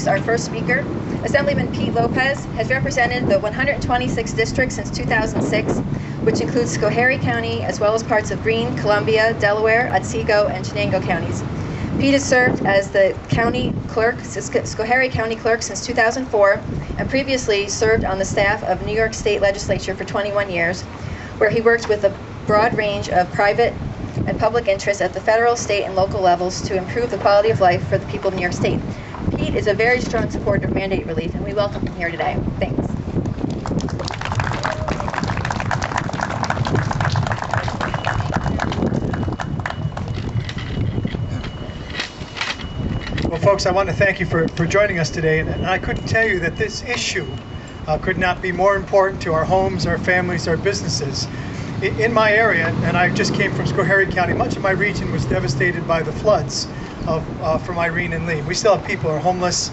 our first speaker. Assemblyman Pete Lopez has represented the 126 districts since 2006, which includes Schoharie County, as well as parts of Greene, Columbia, Delaware, Otsego, and Chenango counties. Pete has served as the county clerk, Schoharie County clerk, since 2004, and previously served on the staff of New York State Legislature for 21 years, where he worked with a broad range of private and public interests at the federal, state, and local levels to improve the quality of life for the people of New York State. Pete is a very strong supporter of mandate relief, and we welcome him here today. Thanks. Well, folks, I want to thank you for joining us today, and I couldn't tell you that this issue could not be more important to our homes, our families, our businesses. In my area, and I just came from Schoharie County, much of my region was devastated by the floods from Irene and Lee. We still have people who are homeless,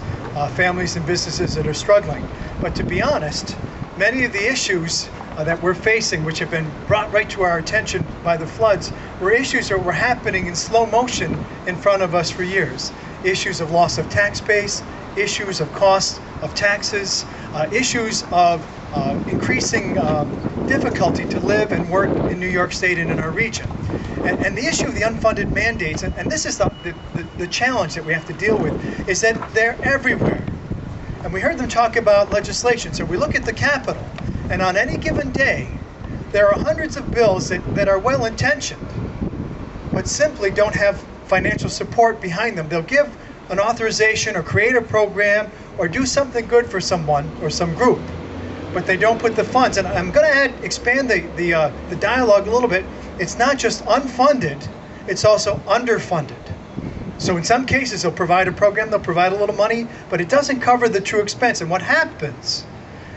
families and businesses that are struggling. But to be honest, many of the issues that we're facing, which have been brought right to our attention by the floods, were issues that were happening in slow motion in front of us for years. Issues of loss of tax base, issues of cost of taxes, issues of increasing difficulty to live and work in New York State and in our region. And the issue of the unfunded mandates, and this is the challenge that we have to deal with, is that they're everywhere. And we heard them talk about legislation. So we look at the Capitol, and on any given day, there are hundreds of bills that are well-intentioned, but simply don't have financial support behind them. They'll give an authorization or create a program or do something good for someone or some group, but they don't put the funds. And I'm going to expand the dialogue a little bit. It's not just unfunded, it's also underfunded. So in some cases, they'll provide a program, they'll provide a little money, but it doesn't cover the true expense. And what happens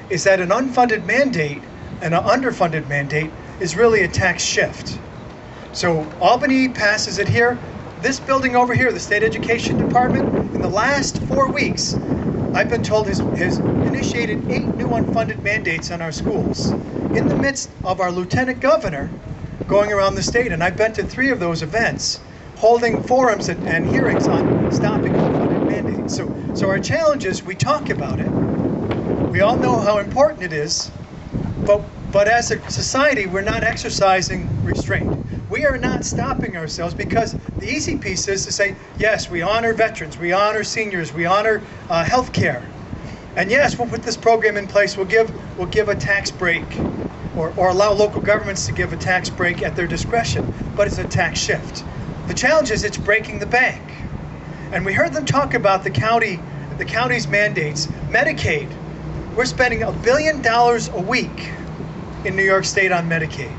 is that an unfunded mandate and an underfunded mandate is really a tax shift. So Albany passes it here. This building over here, the State Education Department, in the last 4 weeks, I've been told has initiated 8 new unfunded mandates on our schools in the midst of our lieutenant governor going around the state. And I've been to 3 of those events, holding forums and hearings on stopping unfunded mandates. So our challenge is we talk about it. We all know how important it is, but as a society, we're not exercising restraint. We are not stopping ourselves, because the easy piece is to say, yes, we honor veterans, we honor seniors, we honor health care. And yes, we'll put this program in place, we'll give a tax break, or allow local governments to give a tax break at their discretion, but it's a tax shift. The challenge is it's breaking the bank. And we heard them talk about the county's mandates. Medicaid, we're spending $1 billion a week in New York State on Medicaid.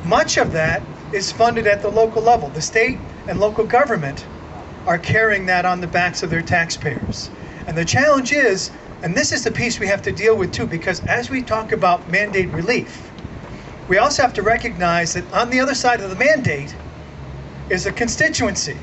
Much of that is funded at the local level. The state and local government are carrying that on the backs of their taxpayers. And the challenge is, and this is the piece we have to deal with too, because as we talk about mandate relief, we also have to recognize that on the other side of the mandate is a constituency.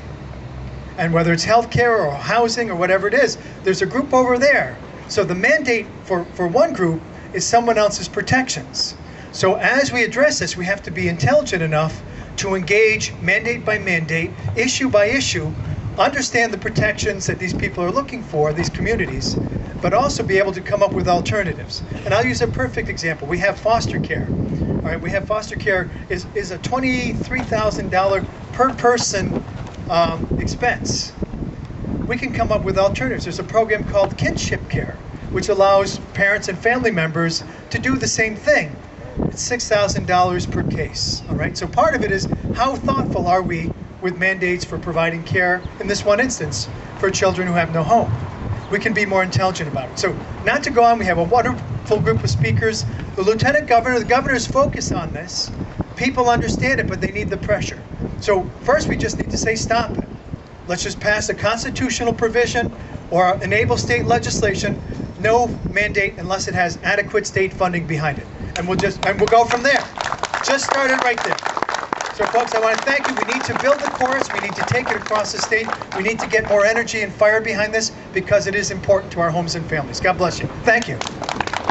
And whether it's healthcare or housing or whatever it is, there's a group over there. So the mandate for one group is someone else's protections. So as we address this, we have to be intelligent enough to engage mandate by mandate, issue by issue, understand the protections that these people are looking for, these communities, but also be able to come up with alternatives. And I'll use a perfect example. We have foster care. All right, we have foster care is a $23,000 per person expense. We can come up with alternatives. There's a program called kinship care, which allows parents and family members to do the same thing. It's $6,000 per case. All right. So part of it is, how thoughtful are we with mandates for providing care, in this one instance, for children who have no home? We can be more intelligent about it. So not to go on, we have a wonderful group of speakers. The lieutenant governor, the governor's focus on this. People understand it, but they need the pressure. So first, we just need to say, stop it. Let's just pass a constitutional provision or enable state legislation. No mandate unless it has adequate state funding behind it. And we'll go from there. Just started right there. So folks, I want to thank you. We need to build the chorus. We need to take it across the state. We need to get more energy and fire behind this, because it is important to our homes and families. God bless you. Thank you.